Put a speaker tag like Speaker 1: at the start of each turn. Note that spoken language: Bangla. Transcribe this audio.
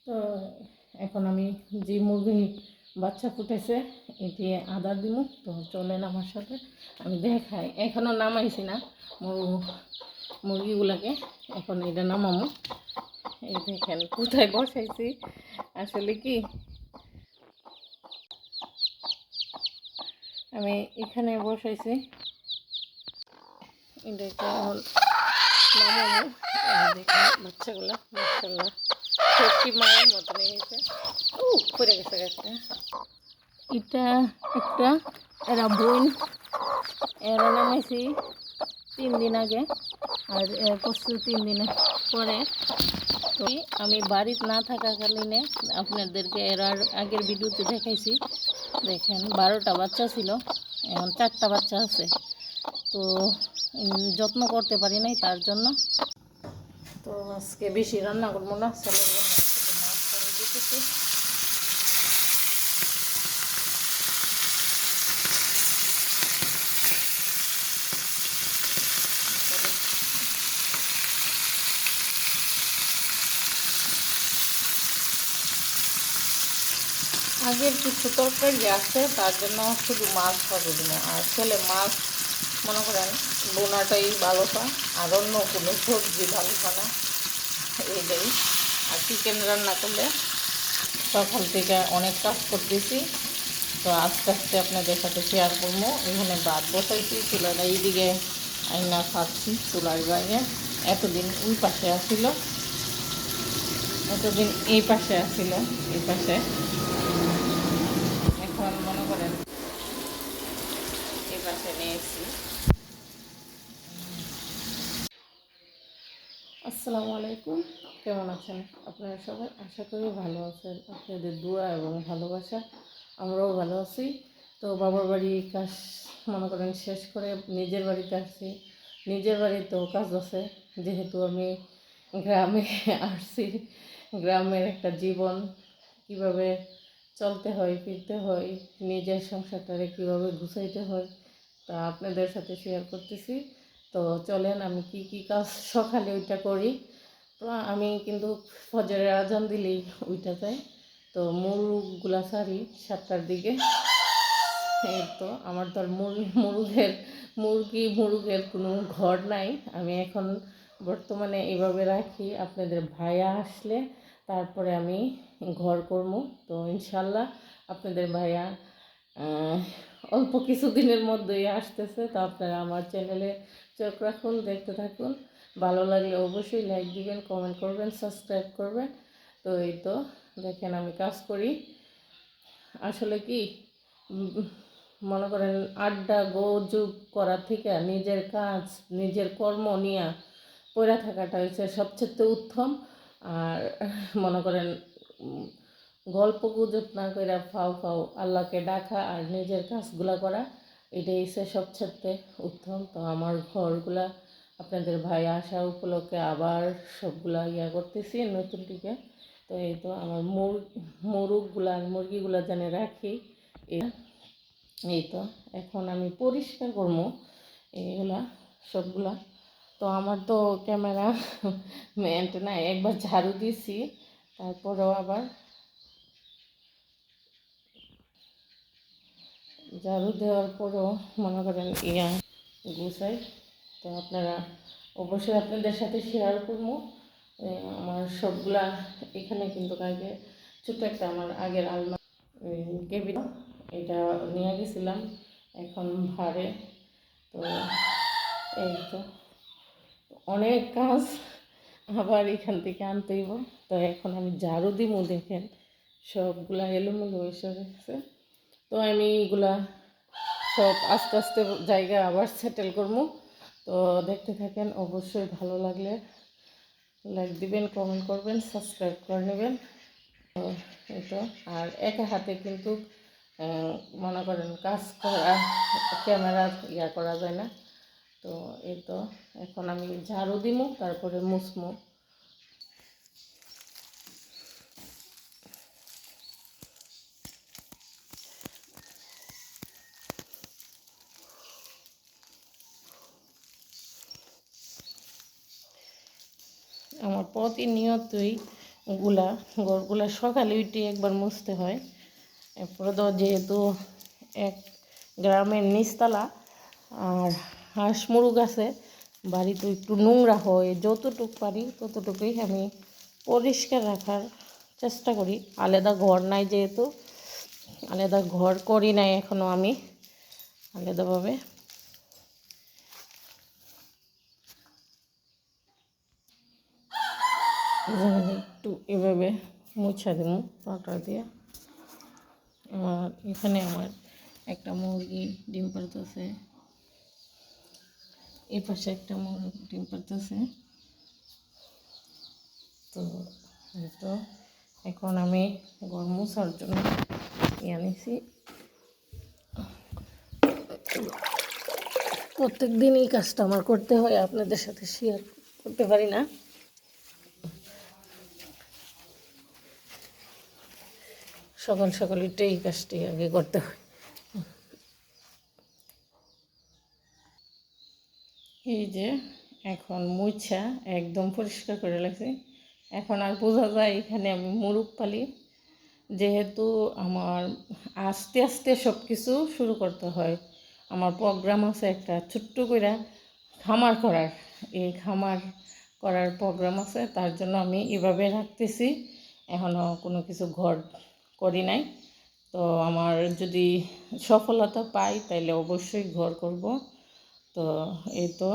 Speaker 1: তো এখন আমি যে মুরগি বাচ্চা ফুটেছে এটি আদা দিব। তো চলেন আমার সাথে আমি দেখাই। এখনও নামাইছি না মুরগিগুলোকে, এখন এটা নামামো। এই দেখেন কোথায় বসাইছি। আসলে কি আমি এখানে বসাইছি, এটাকে এখন নামামো। দেখেন বাচ্চাগুলো মাশাআল্লাহ সত্যি মায়ের মতন হয়েছে। পড়ে গেছে একটা, এটা একটা এরা বোন, এরা নামাইছি 3 দিন আগে, আর পরশু 3 দিন পরে। তো আমি বাড়িতে না থাকাকালীনে আপনাদেরকে এর আগের ভিডিওতে দেখাইছি। দেখেন 12টা বাচ্চা ছিল, এখন 4টা বাচ্চা আছে। তো যত্ন করতে পারি নাই তার জন্য। তো আজকে বেশি রান্না করবো না, ছেলের জন্য শুধু মাছ করে দিতেছি। আগের কিছু তরকারি আছে তার জন্য শুধু মাছ ভাজে দিব, আর ছেলে মাছ মনে করেন বোনাটাই ভালো পায়, আর অন্য কোনো সবজি ভালো পায় না এইটাই। আর চিকেন রান্না করলে সকাল থেকে অনেক কাজ করতেছি, তো আস্তে আস্তে আপনাদের সাথে শেয়ার করবো। এখানে ভাত বসাইছি, চুলাটা এইদিকে আইনা খাচ্ছি চুলার বাইরে। এতদিন ওই পাশে আসিল, এতদিন এই পাশে আসিল, এই পাশে। এখন মনে করেন এই পাশে নিয়েছি। আসসালামু আলাইকুম, কেমন আছেন আপনারা সবাই? আশা করি ভালো আছেন। আপনাদের দোয়া এবং ভালোবাসা আমরাও ভালো আছি। তো বাবার বাড়ি কাজ মনে করেন শেষ করে নিজের বাড়িতে আসছি। নিজের বাড়িতেও কাজ আছে, যেহেতু আমি গ্রামে আসছি। গ্রামের একটা জীবন কিভাবে চলতে হয়, ফিরতে হয়, নিজের সংসারটারে কীভাবে গুছাইতে হয় তা আপনাদের সাথে শেয়ার করতেছি। তো চলেন আমি কি কি কাজ সকালে ওইটা করি। তো আমি কিন্তু ফজরের আজান দিলেই ওইটা যাই। তো মুরগগুলা সারি 7টার দিকে। এই তো আমার তো আর মুরগের কোনো ঘর নাই। আমি এখন বর্তমানে এইভাবে রাখি, আপনাদের ভাইয়া আসলে তারপরে আমি ঘর করবো। তো ইনশাল্লাহ আপনাদের ভাইয়া অল্প কিছুদিনের মধ্যেই আসতেছে। তো আপনারা আমার চ্যানেলে চোখ রাখুন, দেখতে থাকুন। ভালো লাগলে অবশ্যই লাইক দিবেন, কমেন্ট করবেন, সাবস্ক্রাইব করবেন। তো এই তো দেখেন আমি কাজ করি। আসলে কি মনে করেন আড্ডা গোজব করার থেকে নিজের কাজ নিজের কর্ম নিয়ে পড়ে থাকাটা হচ্ছে সবচেয়ে উত্তম। আর মনে করেন গল্প গুজব না করে ফাও ফাও আল্লাহকে ডাকা আর নিজের কাজগুলা করা, এটাই হচ্ছে সবচেয়ে উত্তম। তো আমার ঘরগুলা আপনাদের ভাই আসা উপলক্ষে আবার সবগুলা করতেছি নতুন দিকে। তো এই তো আমার মুরগিগুলা যেন রাখি। এই তো এখন আমি পরিষ্কার করবো এইগুলা সবগুলা। তো আমার তো ক্যামেরা মেন্ট না, একবার ঝাড়ু দিয়েছি, তারপরেও আবার ঝাড়ু দেওয়ার পরেও মনে করেন গুছাই। তো আপনারা অবশ্যই আপনাদের সাথে শেয়ার করবো আমার সবগুলা। এখানে কিন্তু আগে ছোটো একটা আমার আগের আলমারি কেবিন, এটা নিয়ে গেছিলাম এখন ভাড়ে। তো এই তো অনেক কাজ আবার এখান থেকে আনতে হইব। তো এখন আমি ঝাড়ু দিব, দেখেন সবগুলা এলোমেলো এসে গেছে। তো আমি এইগুলা সব আস্তে আস্তে জায়গা আবার সেটেল করবো। তো দেখতে থাকেন, অবশ্যই ভালো লাগলে লাইক দিবেন, কমেন্ট করবেন, সাবস্ক্রাইব করে নেবেন। তো এই তো আর একা হাতে কিন্তু মনে করেন কাজ করা ক্যামেরা করা যায় না। তো এই তো এখন আমি ঝাড়ু দিব, তারপরে মুছমু। আমার প্রতিনিয়তই গুলা ঘরগুলা সকালে উঠে একবার মুছতে হয়। এরপরে তো যেহেতু এক গ্রামের নিচতলা আর হাঁস মুরগ আছে, বাড়ি তো একটু নোংরা হয়, যতটুকু পারি ততটুকুই আমি পরিষ্কার রাখার চেষ্টা করি। আলাদা ঘর নাই, যেহেতু আলাদা ঘর করি নাই এখনও আমি আলাদাভাবে। একটু এভাবে মুছা দিব পাটা দিয়ে। আর এখানে আমার একটা মুরগি ডিম পাড়তেছে, এই পাশে একটা মুরগি ডিম পাড়তেছে। তো তো এখন আমি ঘর মোছার জন্য আনিছি। প্রত্যেক দিন এই কাজটা আমার করতে হয়, আপনাদের সাথে শেয়ার করতে পারি না। সকাল সকাল উঠে এই কাজটি আগে করতে হয়। এই যে এখন মুছা একদম পরিষ্কার করে লাগছে। এখন আর বোঝা যায় এখানে আমি মুরগ পালি, যেহেতু আমার আস্তে আস্তে সব কিছু শুরু করতে হয়। আমার প্রোগ্রাম আছে একটা ছোট্ট করে খামার করার, এই খামার করার প্রোগ্রাম আছে, তার জন্য আমি এভাবে রাখতেছি। এখনও কোনো কিছু ঘর করি নাই। তো আমার যদি সফলতা পাই তাহলে অবশ্যই ঘর করব। তো এই তো